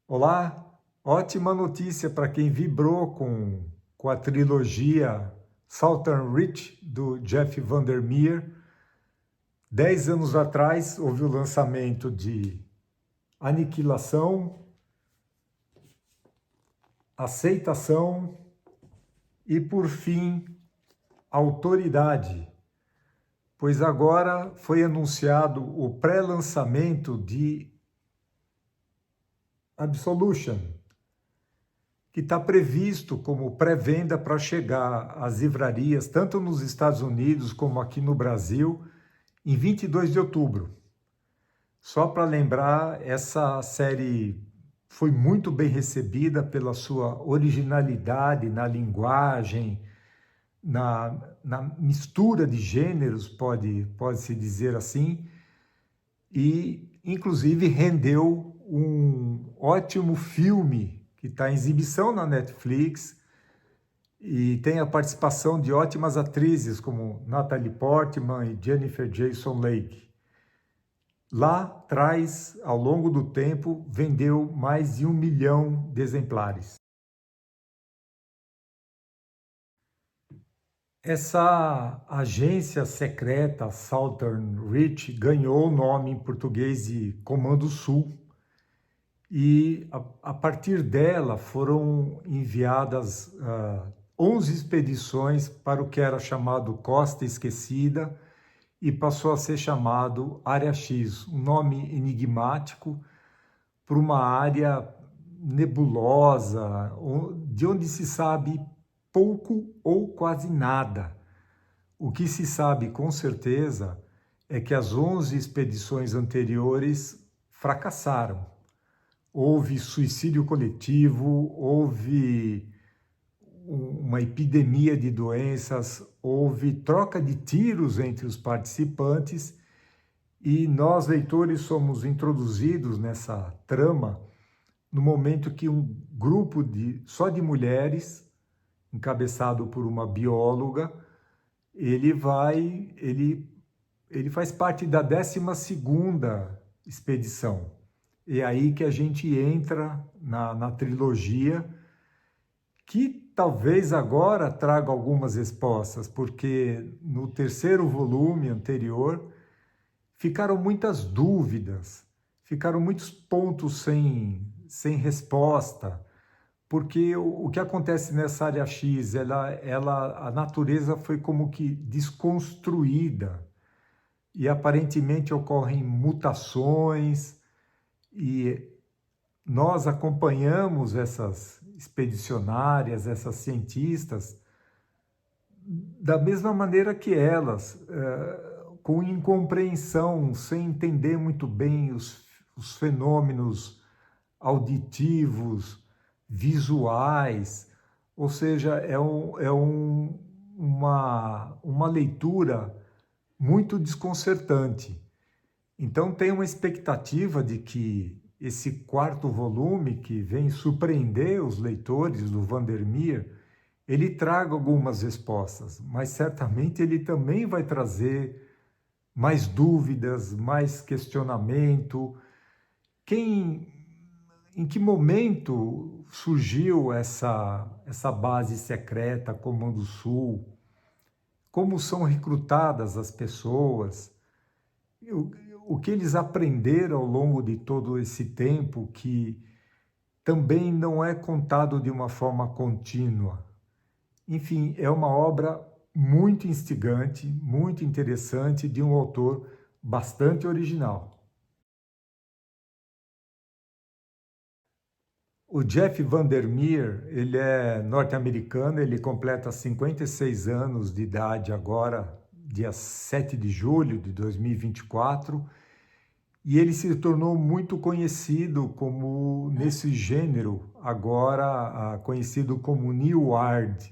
Olá, ótima notícia para quem vibrou com a trilogia Southern Reach, do Jeff Vandermeer. 10 anos atrás houve o lançamento de Aniquilação, Aceitação e, por fim, Autoridade, pois agora foi anunciado o pré-lançamento de Absolution, que está previsto como pré-venda para chegar às livrarias, tanto nos Estados Unidos como aqui no Brasil, em 22 de outubro. Só para lembrar, essa série foi muito bem recebida pela sua originalidade na linguagem, na mistura de gêneros, pode-se dizer assim, e inclusive rendeu um ótimo filme que está em exibição na Netflix e tem a participação de ótimas atrizes como Natalie Portman e Jennifer Jason Leigh. Lá atrás, ao longo do tempo, vendeu mais de 1 milhão de exemplares. Essa agência secreta Southern Reach ganhou o nome em português de Comando Sul e a partir dela foram enviadas 11 expedições para o que era chamado Costa Esquecida e passou a ser chamado Área X, um nome enigmático para uma área nebulosa, de onde se sabe pouco ou quase nada. O que se sabe com certeza é que as 11 expedições anteriores fracassaram. Houve suicídio coletivo, houve uma epidemia de doenças, houve troca de tiros entre os participantes e nós, leitores, somos introduzidos nessa trama no momento que um grupo só de mulheres, encabeçado por uma bióloga, ele faz parte da 12ª expedição. É aí que a gente entra na trilogia, que talvez agora traga algumas respostas, porque no terceiro volume anterior ficaram muitas dúvidas, ficaram muitos pontos sem resposta, porque o que acontece nessa área X, a natureza foi como que desconstruída e aparentemente ocorrem mutações e nós acompanhamos essas expedicionárias, essas cientistas, da mesma maneira que elas, com incompreensão, sem entender muito bem os fenômenos auditivos, visuais, ou seja, uma leitura muito desconcertante. Então tem uma expectativa de que esse quarto volume, que vem surpreender os leitores do Vandermeer, ele traga algumas respostas, mas certamente ele também vai trazer mais dúvidas, mais questionamento. Em que momento surgiu essa base secreta, Comando Sul? Como são recrutadas as pessoas? O que eles aprenderam ao longo de todo esse tempo, que também não é contado de uma forma contínua. Enfim, é uma obra muito instigante, muito interessante, de um autor bastante original. O Jeff Vandermeer, ele é norte-americano, ele completa 56 anos de idade agora, dia 7 de julho de 2024, e ele se tornou muito conhecido como nesse gênero, agora conhecido como New Art,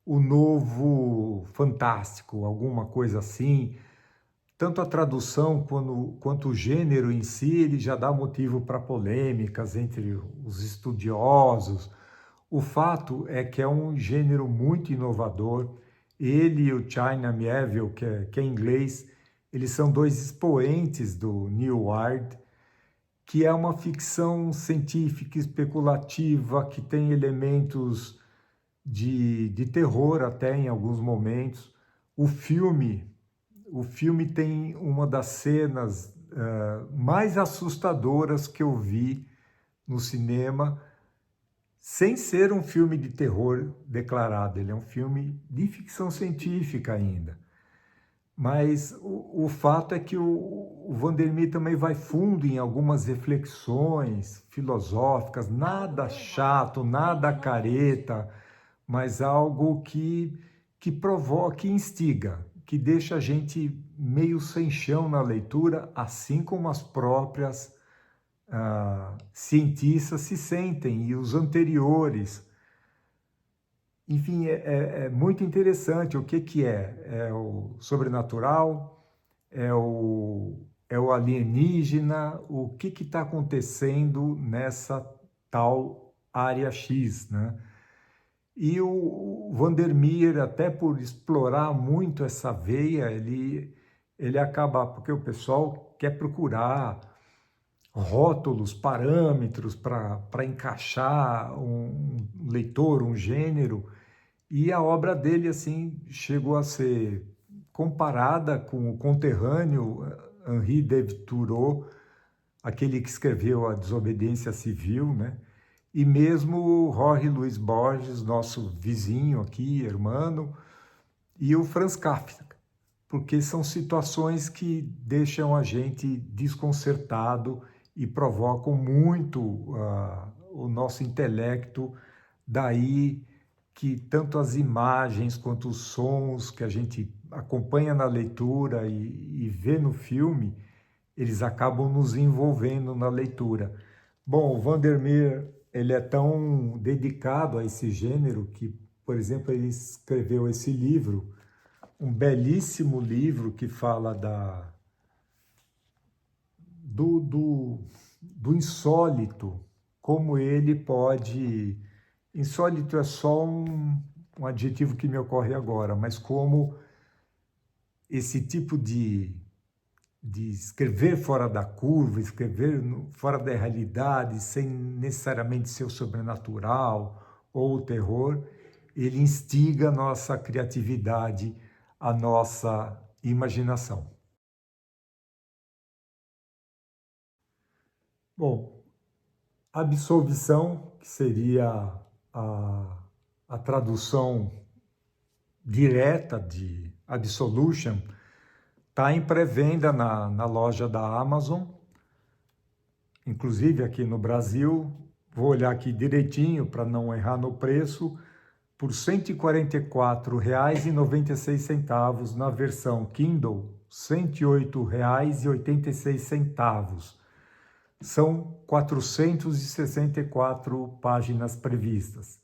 o novo fantástico, alguma coisa assim. Tanto a tradução quanto o gênero em si, ele já dá motivo para polêmicas entre os estudiosos. O fato é que é um gênero muito inovador. Ele e o China Miéville, que é inglês, eles são dois expoentes do New Art, que é uma ficção científica especulativa, que tem elementos de terror até em alguns momentos. O filme tem uma das cenas mais assustadoras que eu vi no cinema, sem ser um filme de terror declarado. Ele é um filme de ficção científica ainda. Mas o fato é que o Vandermeer também vai fundo em algumas reflexões filosóficas, nada chato, nada careta, mas algo que provoca, que instiga, que deixa a gente meio sem chão na leitura, assim como as próprias cientistas se sentem, e os anteriores. Enfim, é muito interessante. O que é? É o sobrenatural? É o alienígena? O que está acontecendo nessa tal área X, né? E o Vandermeer, até por explorar muito essa veia, ele acaba, porque o pessoal quer procurar rótulos, parâmetros para encaixar um leitor, um gênero, e a obra dele assim chegou a ser comparada com o conterrâneo Henri David Thoreau, aquele que escreveu A Desobediência Civil, né? E mesmo Jorge Luis Borges, nosso vizinho aqui, irmão, e o Franz Kafka, porque são situações que deixam a gente desconcertado e provocam muito o nosso intelecto. Daí que tanto as imagens quanto os sons que a gente acompanha na leitura e vê no filme, eles acabam nos envolvendo na leitura. Bom, o Vandermeer, ele é tão dedicado a esse gênero que, por exemplo, ele escreveu esse livro, um belíssimo livro que fala do insólito, como ele pode... Insólito é só um adjetivo que me ocorre agora, mas como esse tipo de escrever fora da curva, escrever fora da realidade, sem necessariamente ser o sobrenatural ou o terror, ele instiga a nossa criatividade, a nossa imaginação. Bom, absolvição, que seria a tradução direta de Absolution, está em pré-venda na loja da Amazon, inclusive aqui no Brasil. Vou olhar aqui direitinho para não errar no preço, por R$ 144,96 na versão Kindle, R$ 108,86. São 464 páginas previstas.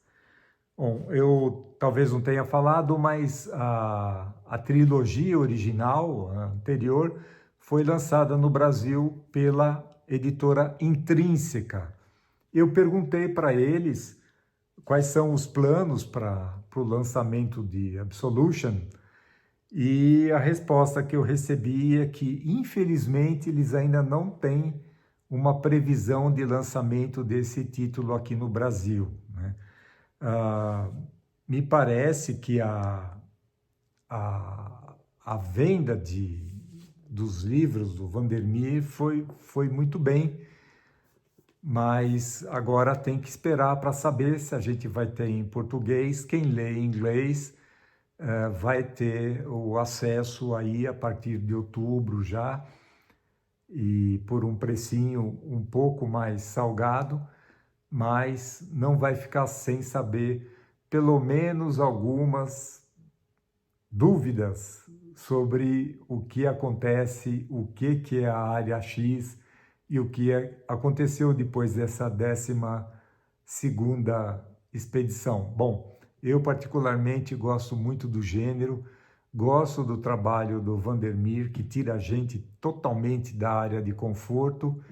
Bom, eu talvez não tenha falado, mas a trilogia original, a anterior, foi lançada no Brasil pela editora Intrínseca. Eu perguntei para eles quais são os planos para o lançamento de Absolution, e a resposta que eu recebi é que, infelizmente, eles ainda não têm uma previsão de lançamento desse título aqui no Brasil, né? Me parece que a venda dos livros do Vandermeer foi muito bem, mas agora tem que esperar para saber se a gente vai ter em português. Quem lê em inglês vai ter o acesso aí a partir de outubro já, e por um precinho um pouco mais salgado, mas não vai ficar sem saber pelo menos algumas dúvidas sobre o que acontece, o que é a área X e o que aconteceu depois dessa 12ª expedição. Bom, eu particularmente gosto muito do gênero, gosto do trabalho do Vandermeer, que tira a gente totalmente da área de conforto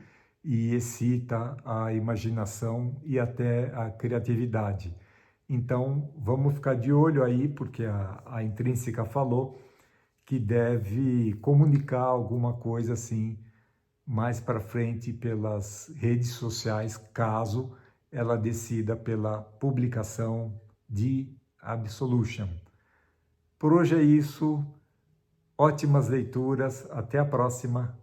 e excita a imaginação e até a criatividade. Então, vamos ficar de olho aí, porque a Intrínseca falou que deve comunicar alguma coisa assim mais para frente pelas redes sociais, caso ela decida pela publicação de Absolution. Por hoje é isso, ótimas leituras, até a próxima.